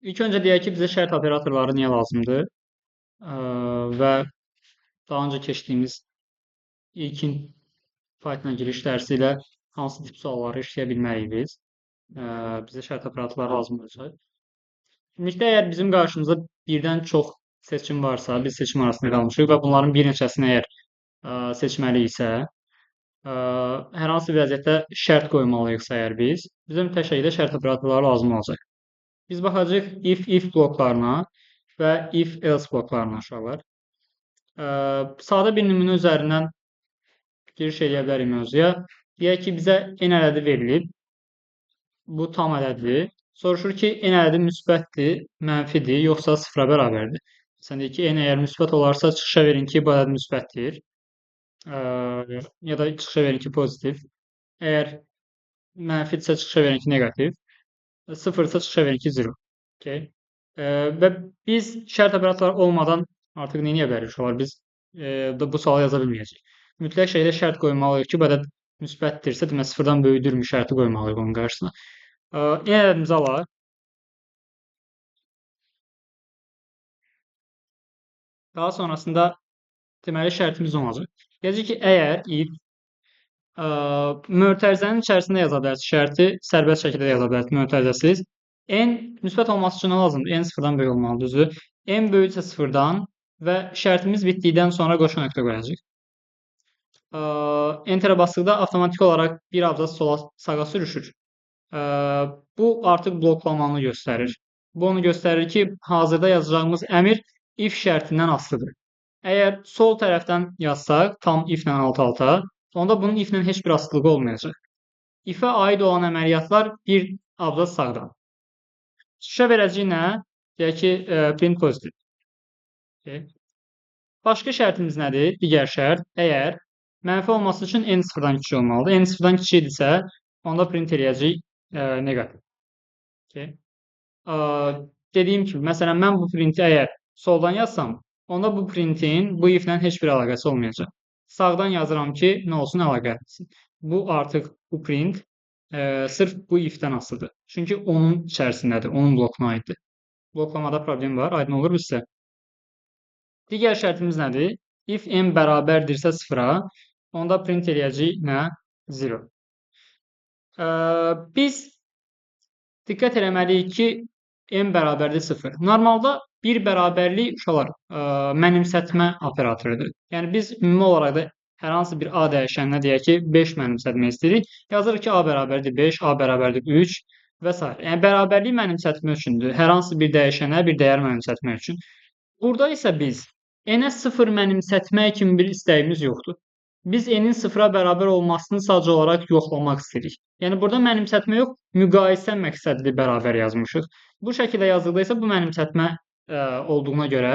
İlk öncə deyək ki, bizə şərt operatorları niyə lazımdır? Və daha öncə keçdiyimiz ilkin Python giriş dərsi ilə hansı tip sualları işləyə bilmərik biz? Bizə şərt operatorları lazım olacaq. Ümumilikdə, əgər bizim qarşımızda birdən çox seçim varsa, biz seçim arasında qalmışıq və bunların bir neçəsini əgər seçməliyiksə, hər hansı bir vəziyyətdə şərt qoymalıyıqsa əgər bizə mütləq şəkildə şərt operatorları lazım olacaq. Biz baxacağıq if bloklarına və if-else bloklarına uşaqlar. Sadə bir nümunə üzərindən giriş edə bilərik mövzuya. Deyək ki, bizə n ədədi verilib. Bu tam ədəddir. Soruşur ki, n ədədi müsbətdir, mənfidir, yoxsa sıfıra bərabərdir. Məsələn, deyək ki, n əgər müsbət olarsa çıxışa verin ki, bu ədəd müsbətdir. Ya da çıxışa verin ki, pozitiv. Əgər mənfidirsə çıxışa verin ki, negativ. Sıfırsa çıxışa verin ki, 0. Okay. Və biz şərt operatorları olmadan artıq nə edə bilərik uşaqlar? Biz bu sualı yaza bilməyəcəyik. Mütləq şəkildə şərt qoymalıyıq ki, bu ədəd müsbətdirsə, demək sıfırdan böyükdürmü şərti qoymalıyıq onun qarşısına. N ədədimizi alaq. Daha sonrasında deməli şərtimiz olacaq. Deyəcək ki, əgər if mötərizənin içərisində yaza bilərsiniz şərti, sərbəst şəkildə yaza bilərsiniz mötərizəsiz. N müsbət olması üçün nə lazımdır? N sıfırdan böyük olmalıdır, düzdür? N böyüksə sıfırdan və şərtimiz bitdikdən sonra qoşu nöqtə qoyacağıq. Enterə basdıqda avtomatik olaraq bir abzas sağa sürüşür. Bu artıq bloklamanı göstərir. Bu onu göstərir ki, hazırda yazacağımız əmr if şərtindən asılıdır. Əgər sol tərəfdən yazsaq, tam if-lə alt-alta, onda bunun if-lə heç bir asılılığı olmayacaq. If-ə aid olan əməliyyatlar bir abzas sağdan. Çıxışa verəcək nə? Deyək ki, print pozitiv. Okay. Başqa şərtimiz nədir? Digər şərt, əgər mənfi olması üçün n sıfırdan kiçik olmalıdır. N sıfırdan kiçikdirsə, onda print eləyəcək negativ. Okay. Dediyim kimi, məsələn, mən bu printi əgər soldan yazsam, onda bu printin bu if-lə heç bir əlaqəsi olmayacaq. Sağdan yazıram ki, nə olsun, əlaqə etsin. Bu artıq bu print sırf bu if-dən asılıdır. Çünki onun içərisindədir, onun blokuna aiddir. Bloklamada problem var, aydın olur bizsə. Digər şərtimiz nədir? If n bərabərdirsə sıfıra, onda print eləyəcək nə? 0. Biz diqqət eləməliyik ki, n bərabərdir 0. Normalda bir bərabərlik uşaqlar mənimsətmə operatorudur. Yəni biz ümumi olaraq da hər hansı bir a dəyişəninə deyək ki, 5 mənimsətmək istəyirik. Yazırıq ki, a bərabərdir 5, a bərabərdir 3 və s. Yəni bərabərlik mənimsətmək üçündür. Hər hansı bir dəyişənə bir dəyər mənimsətmək üçün. Burada isə biz n-ə 0 mənimsətmək kimi bir istəyimiz yoxdur. Biz n-in sıfıra bərabər olmasını sadəcə olaraq yoxlamaq istəyirik. Yəni burada mənimsətmə yox, müqayisə məqsədli bərabər yazmışıq. Bu şəkildə yazdıqda isə bu mənimsətmə olduğuna görə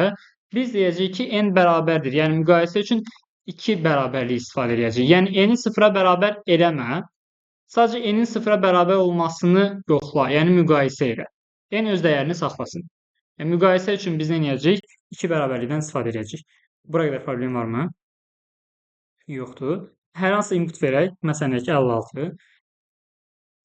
biz deyəcəyik ki, n bərabərdir. Yəni müqayisə üçün 2 bərabərlik istifadə edəcəyik. Yəni n-i sıfıra bərabər eləmə. Sadəcə n-in sıfıra bərabər olmasını yoxla, yəni müqayisə elə. N öz dəyərini saxlasın. Yəni müqayisə üçün biz nə edəcəyik? 2 bərabərlikdən istifadə edəcəyik. Bura qədər problem varmı? Yoxdur. Hər hansı input verək, məsələn, 56.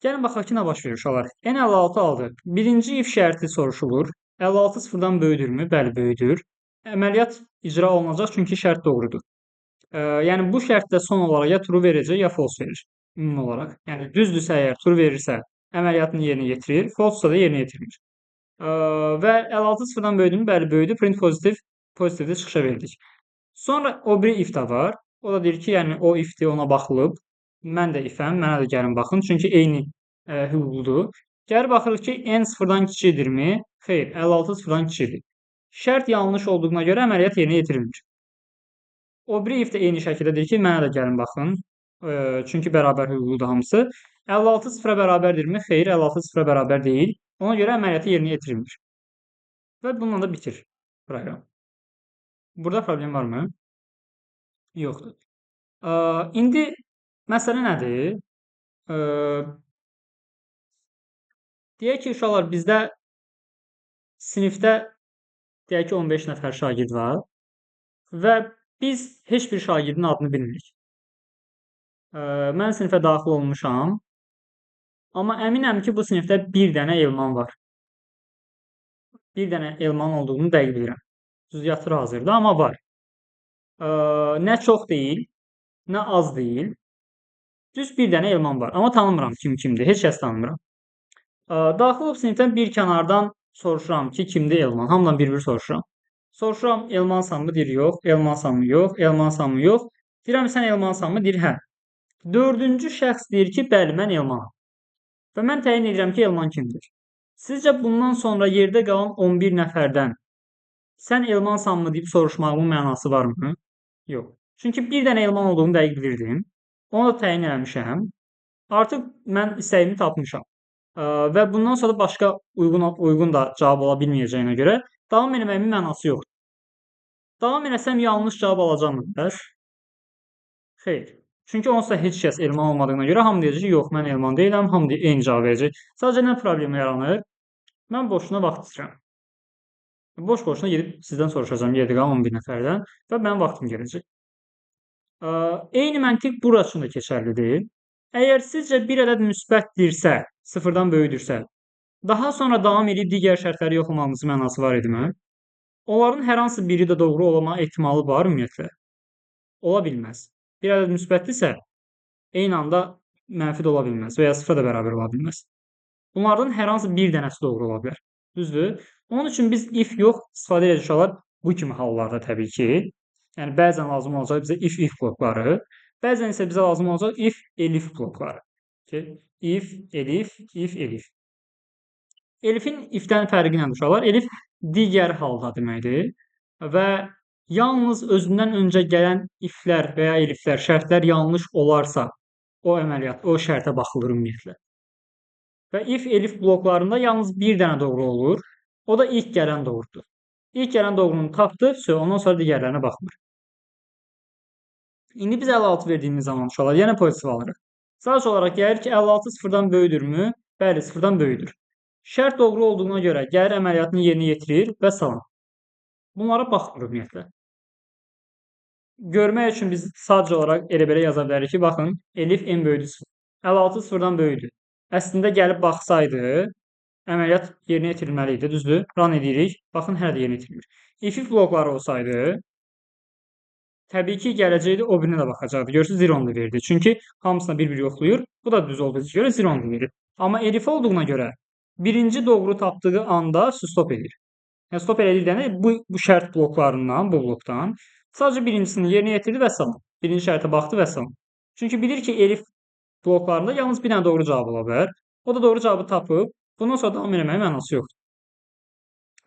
Gəlin baxaq ki, nə baş verir uşaqlar. N 56 aldı. Birinci if şərti soruşulur. 56 sıfırdan böyükdürmü? Bəli, böyükdür. Əməliyyat icra olunacaq çünki şərt doğrudur. Yəni bu şərtdə son olaraq ya true verəcək, ya false verir. Ümumi olaraq. Yəni düzdürsə əgər true verirsə, əməliyyatını yerinə yetirir, false-sa da yerinə yetirmir. Və 56 sıfırdan böyükdürmü? Bəli, böyükdür. Print pozitivdə çıxışa verdik. Sonra o biri if də var. O da deyir ki, yəni o if-dir, ona baxılıb. Mən də if-əm, mənə də gəlin baxın. Çünki eyni hüquqludur. Gəlir baxırıq ki, n sıfırdan kiçikdirmi? Xeyr, 56 sıfırdan kiçikdir. Şərt yanlış olduğuna görə əməliyyat yerinə yetirilmir. O biri if də eyni şəkildə deyir ki, mənə də gəlin baxın. Çünki bərabər hüquqludur hamısı. 56 sıfıra bərabərdirmi? Xeyr, 56 sıfıra bərabər deyil. Ona görə əməliyyatı yerinə yetirilmir. Və bununla da bitir proqram. Burada problem varmı? Yoxdur. İndi məsələ nədir? Deyək ki, uşaqlar, bizdə sinifdə deyək ki, 15 nəfər şagird var və biz heç bir şagirdin adını bilmirik. Mən sinifə daxil olmuşam, amma əminəm ki, bu sinifdə bir dənə Elman var. Bir dənə elmanın olduğunu dəqiq bilirəm. Düz yatır hazırda, amma var. Nə çox deyil, nə az deyil. Düz bir dənə elman var. Amma tanımıram kim kimdir. Heç kəs tanımıram. Daxil olub sinifdən bir kənardan soruşuram ki, kimdir elman? Hamıdan bir-bir soruşuram. Soruşuram elmansanmı? Deyir yox. Elmansanmı? Yox. Elmansanmı? Yox. Deyirəm sən elmansanmı? Deyir hə. Dördüncü şəxs deyir ki, bəli mən elmanam. Və mən təyin edirəm ki, elman kimdir? Sizcə bundan sonra yerdə qalan 11 nəfərdən sən elmansanmı deyib soruşmağımın mənası varmı? Yox. Çünki bir dənə elman olduğunu dəqiq bilirdim. Onu da təyin eləmişəm. Artıq mən istəyimi tapmışam. Və bundan sonra başqa uyğun da cavab ola bilməyəcəyinə görə davam etməyimin mənası yoxdur. Davam etsəm yanlış cavab alacağam bəs? Xeyr. Çünki onsuz da heç kəs elman olmadığına görə hamı deyəcək ki, yox, mən elman deyiləm, hamı eyni cavab verəcək. Sadəcə nə problem yaranır? Mən boşuna vaxt itirəm. Boş-boşuna gedib sizdən soruşacağam yerdə qalan 11 nəfərdən və mənim vaxtım gələcək. Eyni məntiq bura üçün də keçərlidir. Əgər sizcə bir ədəd müsbətdirsə, sıfırdan böyükdürsə, daha sonra davam edib digər şərtləri yoxlamamızın mənası var idimi? Onların hər hansı biri də doğru olma ehtimalı var ümumiyyətlə? Ola bilməz. Bir ədəd müsbətdirsə, eyni anda mənfi də ola bilməz və ya sıfıra da bərabər ola bilməz. Bunlardan hər hansı bir dənəsi doğru ola bilər. Düzdür? Onun üçün biz if yox istifadə edəcək uşaqlar bu kimi hallarda təbii ki. Yəni bəzən lazım olacaq bizə if blokları, bəzən isə bizə lazım olacaq if-elif blokları. If-elif. Elifin ifdən fərqi nədir uşaqlar? Elif digər halda deməkdir və yalnız özündən öncə gələn iflər və ya eliflər, şərtlər yanlış olarsa o əməliyyat, o şərtə baxılır ümumiyyətlə. Və if-elif bloklarında yalnız bir dənə doğru olur. O da ilk gələn doğrudur. İlk gələn doğrunu tapdı, ondan sonra digərlərinə baxmır. İndi biz 56 verdiyimiz zaman uşaqlar yenə pozitiv alırıq. Sadəcə olaraq gəlir ki, 56 sıfırdan böyükdürmü? Bəli, sıfırdan böyükdür. Şərt doğru olduğuna görə gəlir əməliyyatını yerinə yetirir və salam. Bunlara baxmır ümumiyyətlə. Görmək üçün biz sadəcə olaraq elə belə yaza bilərik ki, baxın, elif en böyükdür 0. 56 sıfırdan böyükdür. Əslində gəlib baxsaydı, əməliyyat yerinə yetirilməli idi, düzdür? Run edirik. Baxın, hələ də yerinə yetirilmir. If blokları olsaydı, təbii ki, gələcəkdə o birinə də baxacaqdı. Görürsünüz, 0 verdi. Çünki hamısına bir-bir yoxlayır. Bu da düz olduğuna görə 0 verir. Amma elif olduğuna görə birinci doğru tapdığı anda stop edir. Yəni, stop edildiyəndə bu şərt bloklarından, bu blokdan sadəcə birincisini yerinə yetirdi və salam. Birinci şərtə baxdı və salam. Çünki bilir ki, elif bloklarında yalnız bir dənə doğru cavab ola bilər. O da doğru cavabı tapıb, bundan sonra davam eləməyin mənası yoxdur.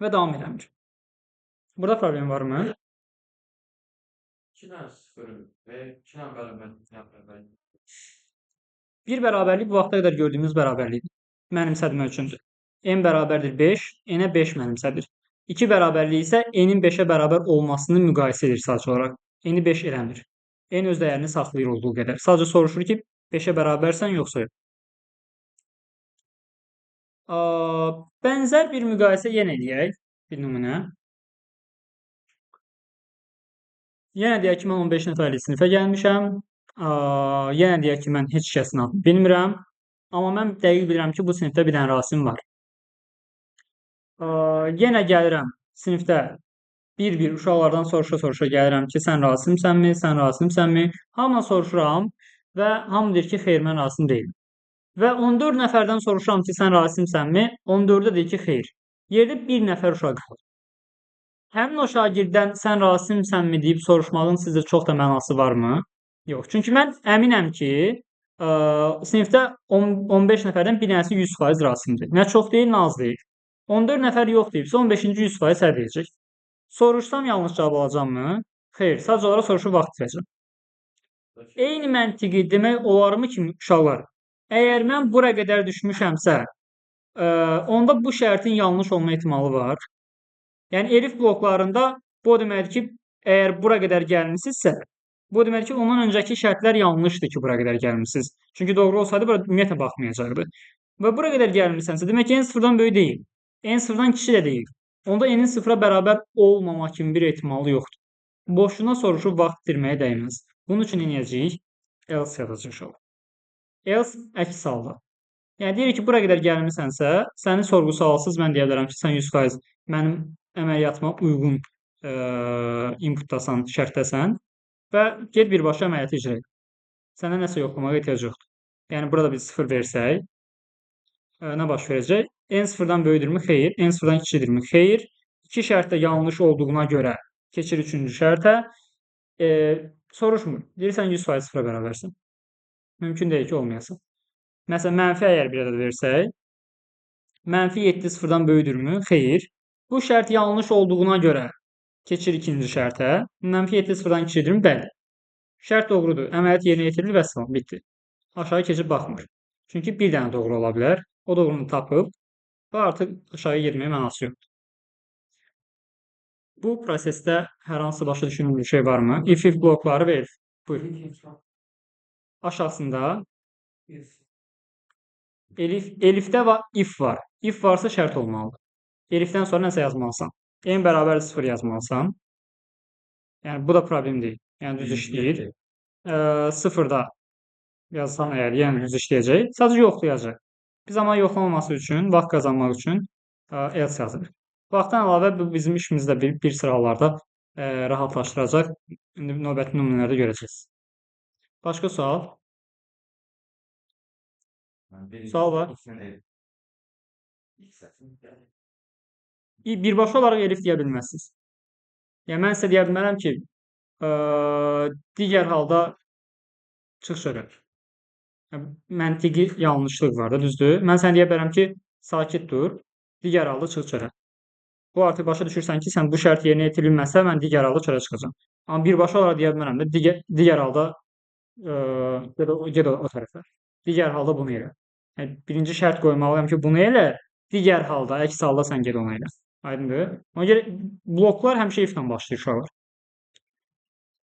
Və davam eləmir. Burada problem varmı? 2 dənə 0 və 2 dənə bərabər. Bir bərabərlik bu vaxta qədər gördüyümüz bərabərlikdir. Mənimsədirmək üçündür. N bərabərdir 5, N-ə 5 mənimsədir. 2 bərabərlik isə N-in 5-ə bərabər olmasını müqayisə edir sadəcə olaraq. N-i 5 eləmir. N öz dəyərini saxlayır olduğu qədər. Sadəcə soruşur ki, 5-ə bərabərsən yoxsa yox. Bənzər bir müqayisə yenə edək. Bir nümunə. Yenə deyək ki, mən 15 nəfərlik sinifə gəlmişəm. Yenə deyək ki, mən heç kəsin adını bilmirəm. Amma mən dəqiq bilirəm ki, bu sinifdə bir dənə Rasim var. Yenə gəlirəm sinifdə bir-bir uşaqlardan soruşa-soruşa gəlirəm ki, sən Rasimsənmi, sən Rasimsənmi? Hamına soruşuram və hamı deyir ki, xeyr, mən Rasim deyiləm. Və 14 nəfərdən soruşuram ki, sən Rasimsənmi? 14-də deyir ki, xeyr. Yerdə bir nəfər uşaq qalır. Həmin o şagirddən sən Rasimsənmi deyib soruşmağın sizcə çox da mənası varmı? Yox. Çünki mən əminəm ki, sinifdə 15 nəfərdən bir dənəsi 100% Rasimdir. Nə çox deyil, nə az deyil. 14 nəfər yox deyibsə, 15-ci 100% sə deyəcək. Soruşsam yanlış cavab alacaqmı? Xeyr, sadəcə olaraq soruşub vaxt itirəcəm. Eyni məntiqi demək olarmı ki, uşaqlar? Əgər mən bura qədər düşmüşəmsə, onda bu şərtin yanlış olma ehtimalı var. Yəni, elif bloklarında bu deməkdir ki, əgər bura qədər gəlmisinizsə, bu deməkdir ki, ondan öncəki şərtlər yanlışdır ki, bura qədər gəlmisiniz. Çünki doğru olsaydı, bura ümumiyyətlə baxmayacaqdı. Və bura qədər gəlmisənsə, demək ki, n sıfırdan böyük deyil. N sıfırdan kiçik də deyil. Onda n-in sıfıra bərabər olmama kimi bir ehtimalı yoxdur. Boşuna soruşub vaxt itirməyə dəyməz. Bunun üçün eləyəcəyik, else yazacaq uşaq. Else əks halda. Yəni deyir ki, bura qədər gəlmisənsə, səni sorğu-sualsız mən deyə bilərəm ki, sən 100% mənim əməliyyatıma uyğun inputdasan, şərtdəsən və get birbaşa əməliyyatı icra et. Sənə nəsə yoxlamağa ehtiyac yoxdur. Yəni burada biz 0 versək, nə baş verəcək? N sıfırdan böyükdürmü? Xeyr. N sıfırdan kiçikdirmi? Xeyr. İki şərt də yanlış olduğuna görə keçir üçüncü şərtə. Soruşmur. Deyirsən 100% sıfıra bərabərsin. Mümkün deyil ki, olmayasın. Məsələn, mənfi əgər bir ədəd versək, mənfi 7 sıfırdan böyükdürmü? Xeyr. Bu şərt yanlış olduğuna görə keçir ikinci şərtə. Mənfi 7 sıfırdan kiçikdirmi? Bəli. Şərt doğrudur. Əməliyyat yerinə yetirilir və salam. Bitdi. Aşağı keçib baxmır. Çünki bir dənə doğru ola bilər. O doğrunu tapıb və artıq aşağı girməyə mənası yoxdur. Bu prosesdə hər hansı başa düşülmüş şey varmı? If blokları və elif. Buyur. Aşağısında elifdə if var. If varsa şərt olmalıdır. Elifdən sonra nəsə yazmalısan. N bərabər 0 yazmalısan. Yəni bu da problem deyil. Yəni düz işləyir. 0-da yazsam əgər, yəni düz işləyəcək. Sadəcə yoxlayacaq. Biz amma yoxlamaması üçün, vaxt qazanmaq üçün else yazırıq. Vaxtdan əlavə bu bizim işimizdə bir sıra hallarda rahatlaşdıracaq. İndi növbəti nümunələrdə görəcəksiniz. Başqa sual? Sual var. Birbaşa olaraq elif deyə bilməzsiniz. Yəni mən sizə deyə bilmərəm ki, digər halda çıx çörə. Məntiqi yanlışlıq var da, düzdür? Mən sənə deyə bilərəm ki, sakit dur, digər halda çıx çörə. Bu artıq başa düşürsən ki, sən bu şərt yerinə yetirilməsə, mən digər halda çörə çıxacam. Amma birbaşa olaraq deyə bilmərəm də, digər halda get o tərəfə. Digər halda bunu elə. Yəni, birinci şərt qoymalıyam ki, bunu elə, digər halda, əks halda sən get onu elə. Aydındır? Ona görə bloklar həmişə if-lə başlayır uşaqlar.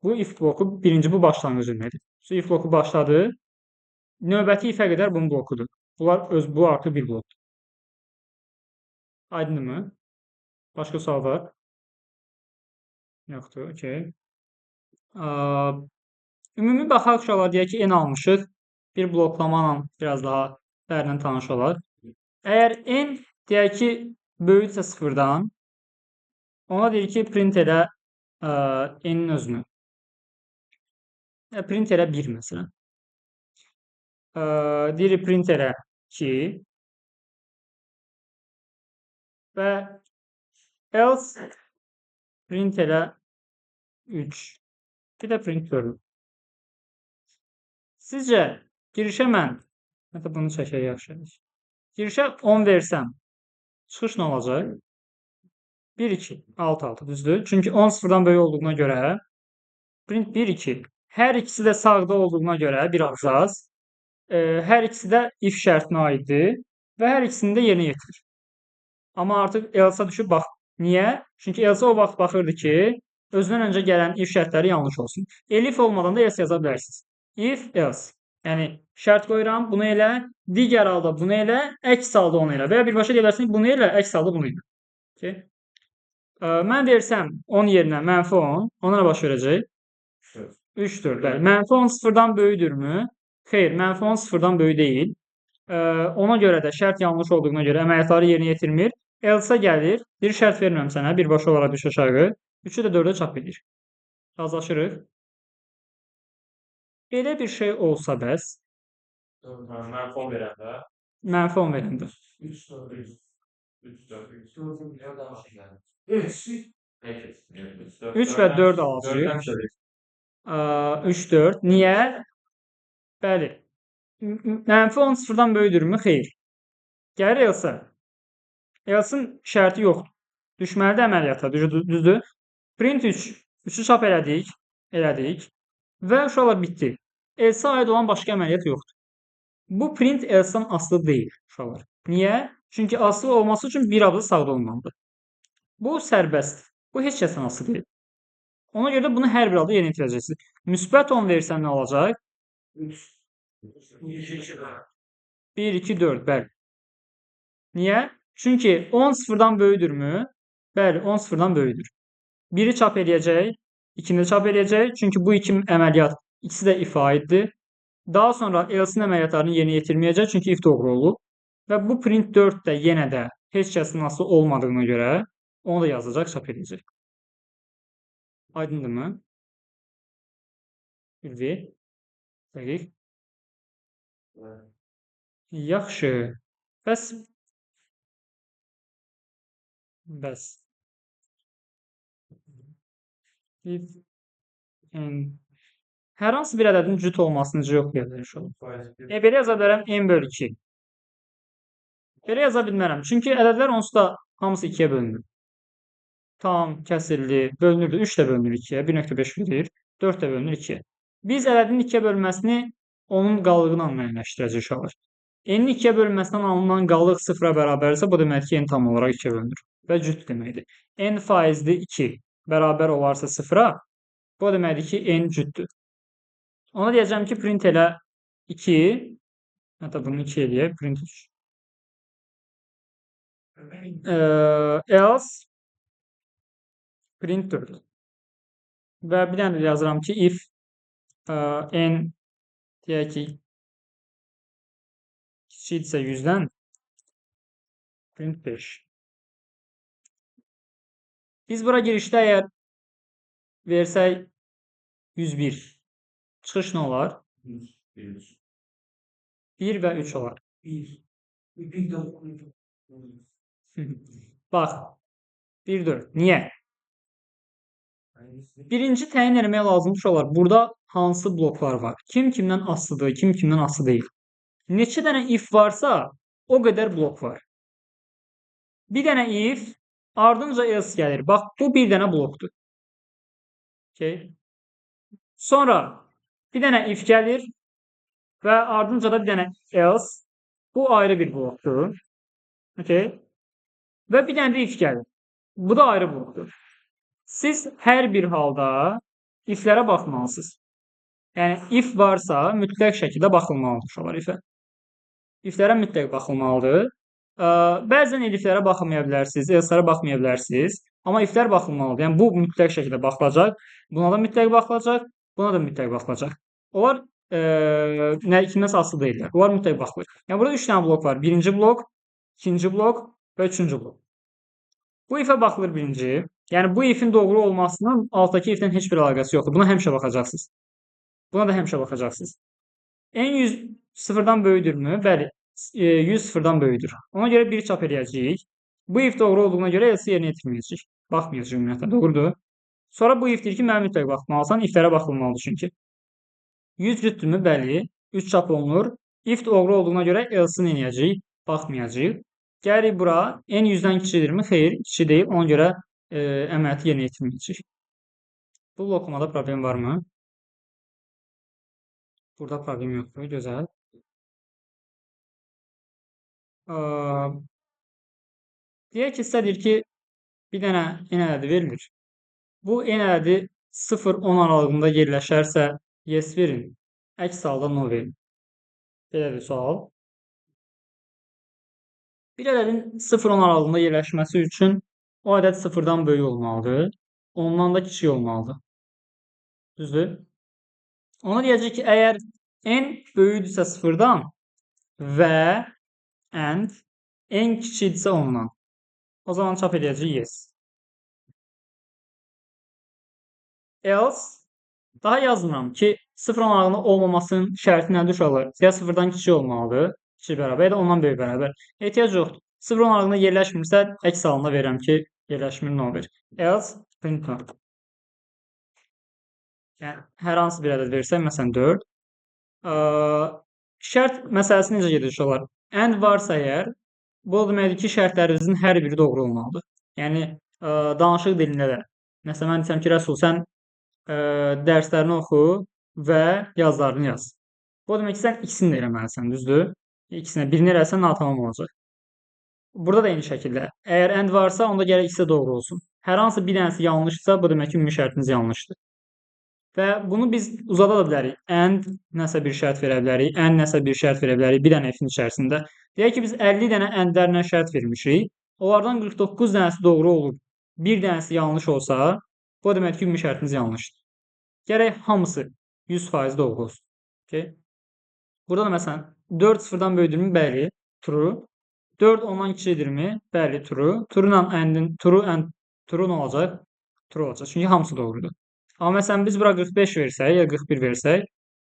Bu if bloku birinci bu başlanğıc cümlədir. If bloku başladı. Növbəti if-ə qədər bunun blokudur. Bu artı bir blokdur. Aydınmı? Başqa sual var? Yoxdur, okey. Ümumi baxaq uşaqlar, deyək ki, n almışıq. Bir bloklama ilə biraz daha dərindən tanış olar. Əgər n deyək ki, böyüksə sıfırdan, ona deyir ki, print elə n-in özünü. Print elə 1 məsələn. Deyir print elə 2 və else print elə 3. Bir də print 4. Sizcə girişə mən, hətta bunu çəkək yaxşı. Girişə 10 versəm, çıxış nə olacaq? 1, 2, 6, 6, düzdür? Çünki 10 sıfırdan böyük olduğuna görə print 1, 2. Hər ikisi də sağda olduğuna görə bir abzas. Hər ikisi də if şərtinə aiddir və hər ikisini də yerinə yetirir. Amma artıq else-a düşüb bax. Niyə? Çünki else o vaxt baxırdı ki, özündən öncə gələn if şərtləri yanlış olsun. Elif olmadan da else yaza bilərsiniz. If, else. Yəni şərt qoyuram, bunu elə, digər halda bunu elə, əks halda onu elə. Və ya birbaşa deyə bilərsiniz, bunu elə, əks halda bunu elə. Okay. Mən versəm 10 yerinə mənfi 10, ona nə baş verəcək? 3-dür. Bəli. Mənfi 10 sıfırdan böyükdürmü? Xeyr, mənfi 10 sıfırdan böyük deyil. Ona görə də şərt yanlış olduğuna görə əməliyyatları yerinə yetirmir. Else-a gəlir. Bir şərt vermirəm sənə, birbaşa olaraq düş aşağı. 3-ü də 4-ə çap edir. Razılaşırıq. Belə bir şey olsa bəs. Mənfi 10 verəndə. Mənfi 10 verəndə. 3, 4, 3 və 4 alacağıq. 3, 4. Niyə? Bəli. Mənfi 10 sıfırdan böyükdürmü? Xeyr. Gəlir else. Else'ın şərti yoxdur. Düşməlidir əməliyyata, düzdür? Print 3. 3-ü çap elədik. Və uşaqlar bitdi. Else-a aid olan başqa əməliyyat yoxdur. Bu print else-dan asılı deyil uşaqlar. Niyə? Çünki asılı olması üçün bir abzas sağda olmalıdır. Bu sərbəstdir. Bu heç kəsdən asılı deyil. Ona görə də bunu hər bir halda yerinə yetirəcəksiniz. Müsbət 10 versəm nə olacaq? 1, 2, 4. Bəli. Niyə? Çünki 10 sıfırdan böyükdürmü? Bəli, 10 sıfırdan böyükdür. 1-i çap eləyəcək, 2-ni çap eləyəcək. Çünki bu iki əməliyyat ikisi də if aiddir. Daha sonra else-in əməliyyatlarını yerinə yetirməyəcək, çünki if doğru olub. Və bu print 4 də yenə də heç kəsin asılı olmadığına görə onu da yazacaq, çap edəcək. Aydındırmı? Ülvi. Dəqiq. Yaxşı. Bəs if hər hansı bir ədədin cüt olmasını necə yoxlaya bilərik? Belə yaza bilərəm n bölü 2. Belə yaza bilmərəm. Çünki ədədlər onsuz da hamısı 2-yə bölünür. Tam, kəsrli, bölünür də 3 də bölünür 2-yə, 1.5 verir, 4 də bölünür 2-yə. Biz ədədin 2-yə bölünməsini onun qallığını müəyyənləşdirəcəyik uşaqlar. N-in 2-yə bölünməsindən alınan qallıq 0-a bərabərsə, bu deməkdir ki, n tam olaraq 2-yə bölünür və cüt deməkdir. N faizli 2 bərabər olarsa 0-a, bu deməkdir ki, n cütdür. Ona deyəcəm ki, print elə 2, hətta bunu 2 eləyək, print 3. Else print 4. Və bir dənə də yazıram ki, if n deyək ki, kiçikdirsə 100-dən print 5. Biz bura girişdə əgər versək 101, çıxış nə olar? 1 və 3 olar. Bax, 1, 4. Niyə? Birinci təyin etmək lazımdır olar. Burada hansı bloklar var? Kim kimdən asılıdır, kim kimdən asılı deyil. Neçə dənə if varsa, o qədər blok var. Bir dənə if, ardınca else gəlir. Bax, bu bir dənə blokdur. Okay. Sonra bir dənə if gəlir və ardınca da bir dənə else. Bu ayrı bir blokdur. Okay. Və bir dənə də if gəlir. Bu da ayrı blokdur. Siz hər bir halda iflərə baxmalısınız. Yəni, if varsa mütləq şəkildə baxılmalıdır uşaqlar ifə. İflərə mütləq baxılmalıdır. Bəzən eliflərə baxmaya bilərsiniz, else'lərə baxmaya bilərsiniz. Amma iflər baxılmalıdır. Yəni, bu mütləq şəkildə baxılacaq. Buna da mütləq baxılacaq. Buna da mütləq baxılacaq. Onlar kimdənsə asılı deyirlər. Onlar mütləq baxılır. Yəni, burada 3 dənə blok var. Birinci blok, ikinci blok və üçüncü blok. Bu ifə baxılır birinci. Yəni, bu ifin doğru olmasının altdakı ifdən heç bir əlaqəsi yoxdur. Buna həmişə baxacaqsınız. Buna da həmişə baxacaqsınız. En 100 sıfırdan böyüdürmü? Bəli, 100 sıfırdan böyüdür. Ona görə 1 çap edəcəyik. Bu if doğru olduğuna görə else yerinə yetirməyəcək. Baxmayacaq ümumiyyətlə, doğrudur. Sonra bu if deyir ki, mən mütləq baxmalısan, iflərə baxılmalıdır çünki. 100 cütdürmü? Bəli, 3 çap olunur. If doğru olduğuna görə else-ni eləyəcəyik, baxmayacaq. Gəlirik bura, n 100-dən kiçidirmi? Xeyr, kiçik deyil. Ona görə əməliyyatı yerinə yetirməyəcək. Bu blokumada problem varmı? Burada problem yoxdur. Gözəl. Deyək ki, istədir ki, bir dənə n ədədi verilir. Bu n ədədi 0-10 aralığında yerləşərsə yes verin. Əks halda no verin. Belə bir sual. Bir ədədin 0-10 aralığında yerləşməsi üçün o ədəd 0-dan böyük olmalıdır. Ondan da kiçik olmalıdır. Düzdür? Ona deyəcək ki, əgər n böyükdürsə 0-dan və and n kiçikdirsə ondan. O zaman çap edəcək yes. Else daha yazmıram ki, 0-10 aralığında olmamasının şərti nədir uşaqlar? Ya 0-dan kiçik olmalıdır, kiçik bərabər, ya da ondan böyük bərabər. Ehtiyac yoxdur. 0-10 aralığında yerləşmirsə, əks halında verirəm ki, yerləşmir no ver. Else print no. Yəni, hər hansı bir ədəd versək, məsələn 4. Şərt məsələsi necə gedir uşaqlar? And varsa əgər, bu deməkdir ki, şərtlərinizin hər biri doğru olmalıdır. Yəni, danışıq dilində də. Məsələn, mən desəm ki, Rəsul, sən dərslərini oxu və yazılarını yaz. Bu demək ki, sən ikisini də eləməlisən, düzdür? İkisini, birini eləsən natamam olacaq. Burada da eyni şəkildə. Əgər and varsa, onda gərək ikisi doğru olsun. Hər hansı bir dənəsi yanlışsa, bu demək ki, ümumi şərtiniz yanlışdır. Və bunu biz uzada da bilərik. And nəsə bir şərt verə bilərik, and nəsə bir şərt verə bilərik bir dənə f-in içərisində. Deyək ki, biz 50 dənə and-lərlə şərt vermişik. Onlardan 49 dənəsi doğru olub, bir dənəsi yanlış olsa, bu demək ki, ümumi şərtiniz yanlışdır. Gərək hamısı 100% doğru olsun. Okay? Burada da məsələn 4 0-dan böyüdürmü? Bəli, true. 4 ondan kiçikdirmi? Bəli, true. True nə olacaq? True olacaq. Çünki hamısı doğrudur. Amma məsələn biz bura 45 versək ya 41 versək,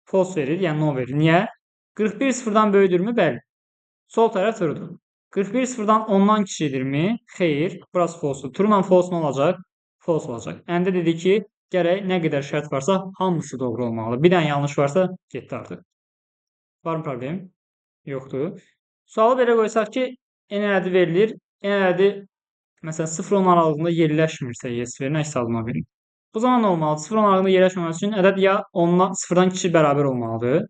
false verir, yəni no verir. Niyə? 41 sıfırdan böyükdürmü? Bəli. Sol tərəf truedur. 41 sıfırdan 10-dan kiçikdirmi? Xeyr. Burası false-dur. True ilə false nə olacaq? False olacaq. Əndə dedi ki, gərək nə qədər şərt varsa hamısı doğru olmalıdır. Bir dənə yanlış varsa getdi artıq. Var mı problem? Yoxdur. Sualı belə qoysaq ki, n ədədi verilir. N ədədi məsələn 0-10 aralığında yerləşmirsə yes verin, əks halda verin. Bu zaman nə olmalıdır? 0-10 aralığında yerləşməməsi üçün ədəd ya 0-dan kiçik bərabər olmalıdır,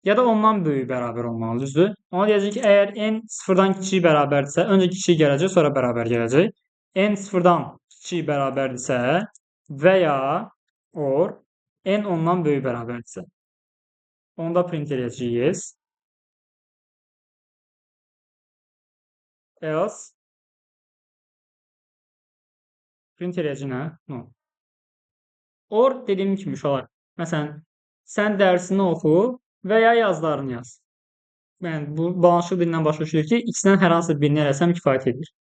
ya da ondan böyük bərabər olmalıdır, düzdür? Ona deyəcək ki, əgər n 0-dan kiçik bərabərdirsə, öncə kiçik gələcək, sonra bərabər gələcək. N 0-dan kiçik bərabərdirsə və ya or n ondan böyük bərabərdirsə. Onda print edəcəyik yes. Else print edəcəyik nə? No. Or dediyim kimi uşaqlar. Məsələn, sən dərsini oxu və ya yazılarını yaz. Yəni bu balançıq dilindən başa düşülür ki, ikisindən hər hansı birini eləsəm kifayət edir.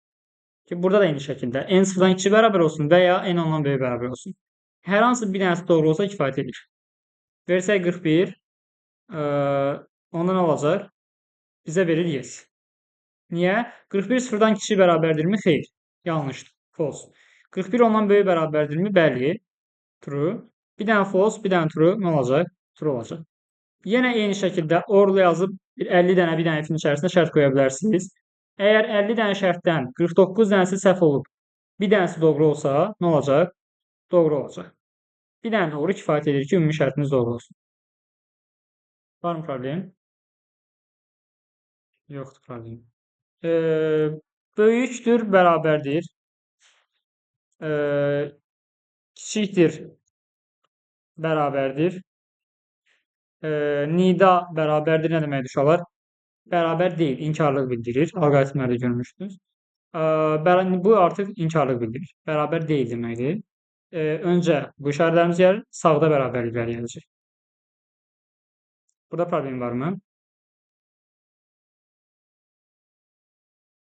Ki burada da eyni şəkildə n sıfırdan kiçik bərabər olsun və ya n ondan böyük bərabər olsun. Hər hansı bir dənəsi doğru olsa kifayət edir. Versək 41, onda nə olacaq? Bizə verir yes. Niyə? 41 sıfırdan kiçik bərabərdirmi? Xeyr. Yanlışdır. False. 41 ondan böyük bərabərdirmi? Bəli. True. Bir dənə false, bir dənə true nə olacaq? True olacaq. Yenə eyni şəkildə orla yazıb 50 dənə bir dənə ifin içərisində şərt qoya bilərsiniz. Əgər 50 dənə şərtdən 49 dənəsi səhv olub, bir dənəsi doğru olsa, nə olacaq? Doğru olacaq. Bir dənə doğru kifayət edir ki, ümumi şərtiniz doğru olsun. Var mı problem? Yoxdur problem. Böyükdür, bərabərdir. Kiçikdir, bərabərdir. Nida bərabərdir nə deməkdir uşaqlar? Bərabər deyil, inkarlıq bildirir. Alqoritmlərdə görmüşdünüz. Bu artıq inkarlıq bildirir. Bərabər deyil deməkdir. Öncə bu işarələrimiz gəlir, sağda bərabərliklər gələcək. Burada problem varmı?